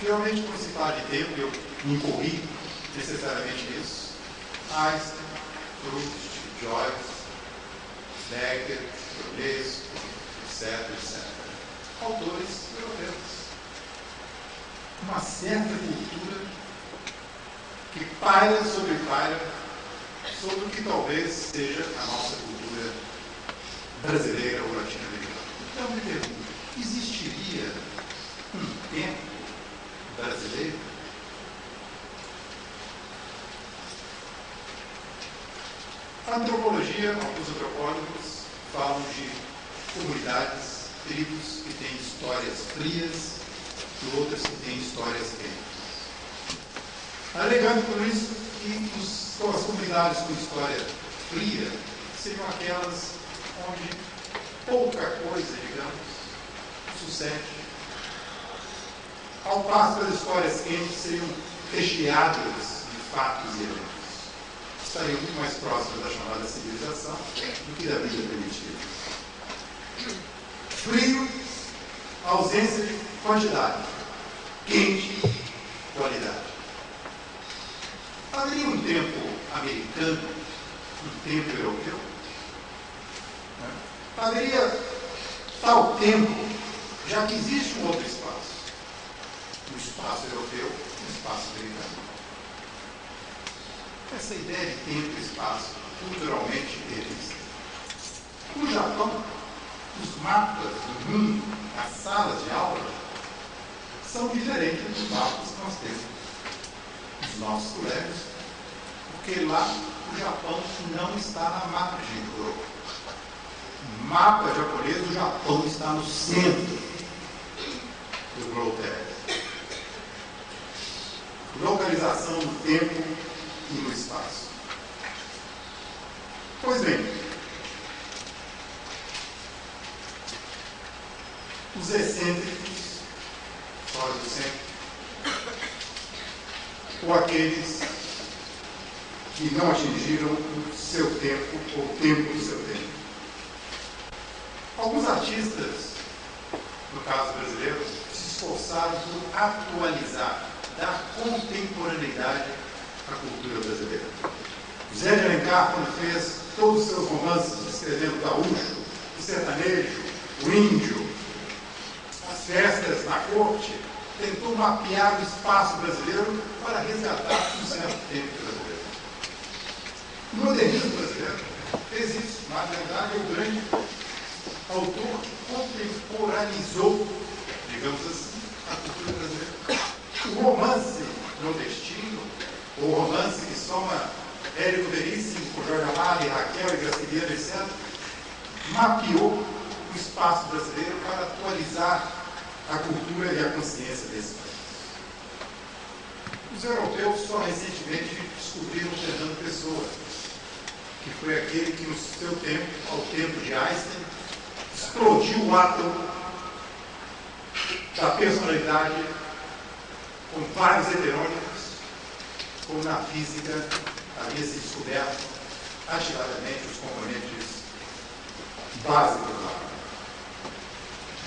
Geralmente, quando se fala de tempo, eu me incorri necessariamente nisso. Einstein, Proust, Joyce, Beckett, Ionesco, etc. Autores europeus. Uma certa cultura que paira sobre o que talvez seja a nossa cultura brasileira ou latino-americana. Então, me pergunto, existiria um tempo brasileiro? A antropologia, alguns antropólogos falam de comunidades, tribos que têm histórias frias e outras que têm histórias quentes. Alegando por isso que as comunidades com história fria seriam aquelas onde pouca coisa, digamos, sucede. Ao passo que as histórias quentes seriam recheadas de fatos e eventos. Estariam muito mais próximas da chamada civilização do que da vida primitiva. Frio, ausência de quantidade. Quente, qualidade. Haveria um tempo americano, um tempo europeu? Haveria tal tempo, já que existe um outro espaço. Um espaço europeu e um espaço americano. Essa ideia de tempo e espaço culturalmente revista. No Japão, os mapas do mundo, as salas de aula, são diferentes dos mapas que nós temos nos nossos colégios, porque lá o Japão não está na margem do globo. O mapa japonês do Japão está no centro do globo terrestre. Localização no tempo e no espaço. Pois bem, os excêntricos, fora do centro, ou aqueles que não atingiram o seu tempo, ou o tempo do seu tempo. Alguns artistas, no caso brasileiro, se esforçaram por atualizar, dar contemporaneidade à cultura brasileira. Zé de Alencar, quando fez todos os seus romances descrevendo o gaúcho, o sertanejo, o índio, as festas na corte, tentou mapear o espaço brasileiro para resgatar um certo tempo brasileiro. O modernismo brasileiro fez isso, mas na verdade é o grande autor que contemporaneizou, digamos assim, a cultura brasileira. O romance nordestino, o romance que soma Érico Veríssimo, com Jorge Amado, Raquel e Graciliano, etc., mapeou o espaço brasileiro para atualizar a cultura e a consciência desse país. Os europeus só recentemente descobriram o Fernando Pessoa, que foi aquele que no seu tempo, ao tempo de Einstein, explodiu o átomo da personalidade com vários heterônimos, como na física havia se descoberto ativadamente os componentes básicos do átomo.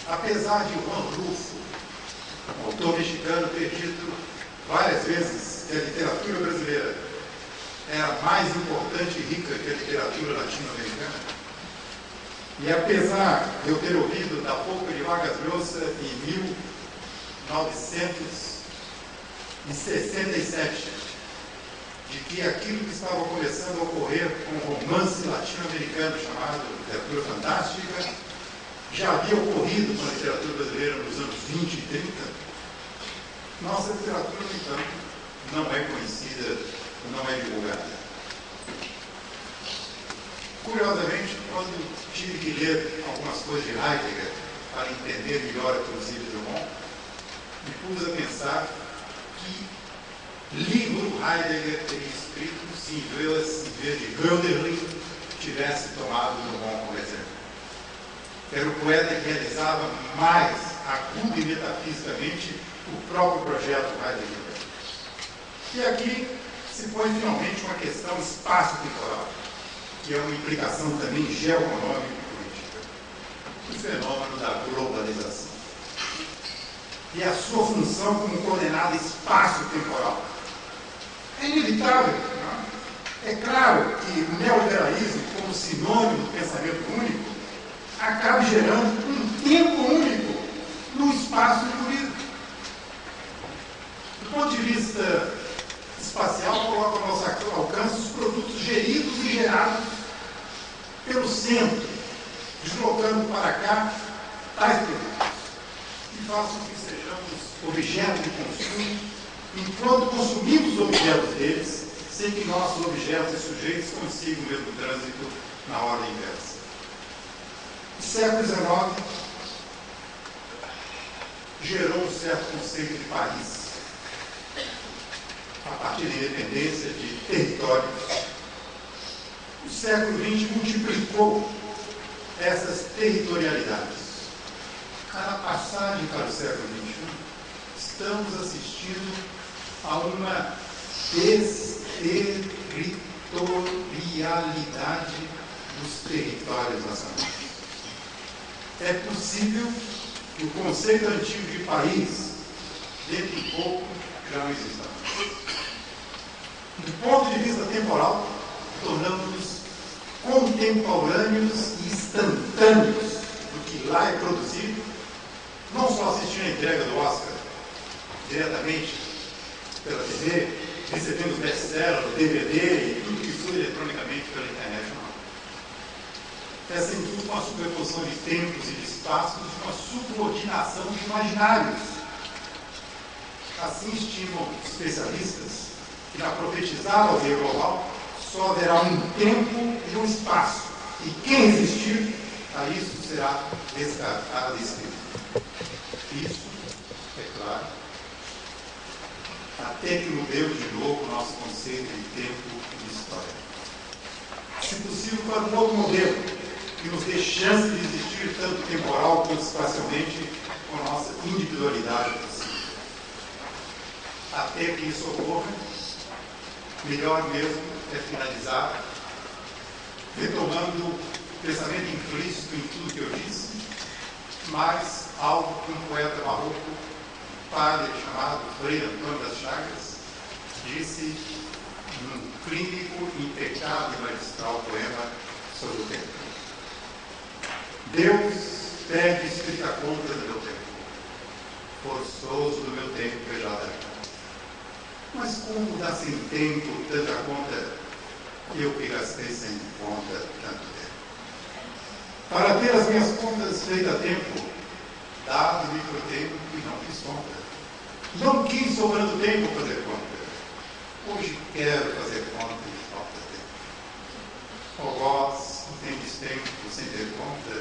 Apesar de Juan Rulfo, um autor mexicano, ter dito várias vezes que a literatura brasileira era mais importante e rica que a literatura latino-americana, e apesar de eu ter ouvido da boca de Vargas Llosa em 1967, de que aquilo que estava começando a ocorrer com um romance latino-americano chamado literatura fantástica já havia ocorrido com a literatura brasileira nos anos 20 e 30, nossa literatura, no entanto, não é conhecida, não é divulgada. Curiosamente, quando tive que ler algumas coisas de Heidegger para entender melhor a poesia de Drummond, me pus a pensar que livro Heidegger teria escrito se em vez de Hölderlin tivesse tomado Drummond como exemplo. Era o poeta que realizava mais agudo e metafisicamente o próprio projeto Heidegger. E aqui se põe finalmente uma questão espaço-temporal, que é uma implicação também geoeconômica e política, o fenômeno da globalização. e a sua função como coordenada espaço-temporal. É inevitável, não é? É claro que o neoliberalismo, como sinônimo do pensamento único, acaba gerando um tempo único no espaço incluído. Do ponto de vista espacial, coloca ao nosso alcance os produtos geridos e gerados pelo centro, deslocando para cá tais produtos, que façam que sejamos objetos de consumo, enquanto consumimos os objetos deles, sem que nossos objetos e sujeitos consigam o mesmo trânsito na ordem inversa. O século XIX gerou um certo conceito de país, a partir da independência de territórios. O século XX multiplicou essas territorialidades. Na passagem para o século XXI, estamos assistindo a uma desterritorialidade dos territórios nacionais. É possível que o conceito antigo de país, dentro de pouco, já não exista mais. Do ponto de vista temporal, tornamos-nos contemporâneos e instantâneos do que lá é produzido, não só assistindo a entrega do Oscar diretamente pela TV, recebendo os best-sellers, o DVD e tudo que flui eletronicamente pela internet, não. É sem dúvida uma superposição de tempos e de espaços, uma subordinação de imaginários. Assim estimam especialistas que na profetizada aldeia global só haverá um tempo e um espaço, e quem resistir a isso será descartado e escrito. Isso, é claro, até que mudemos de novo o nosso conceito de tempo e de história. Se possível, para um outro modelo, que nos dê chance de existir tanto temporal quanto espacialmente com a nossa individualidade possível. Até que isso ocorra, melhor mesmo é finalizar retomando o pensamento implícito em tudo que eu disse, mas algo que um poeta barroco, padre chamado Frei Antônio das Chagas, disse num clínico, impecável e magistral poema sobre o tempo. Deus pede escrita conta do meu tempo, forçoso do meu tempo que já dá. Mas como dá sem tempo tanta conta, eu que gastei sem conta tanto tempo? Para ter as minhas contas feitas a tempo, dado-me por tempo e não fiz conta. Não quis sobrando tempo fazer conta. Hoje quero fazer conta e falta tempo. Ó vós, não tendes tempo sem ter conta,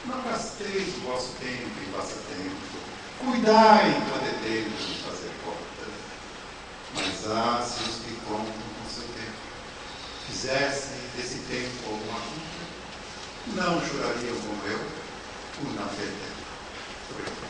não gasteis o vosso tempo em passatempo. Cuidai enquanto é tempo de fazer conta. Mas se os que contam com seu tempo fizessem desse tempo alguma coisa, não chorariam como eu por não ter tempo. Obrigado.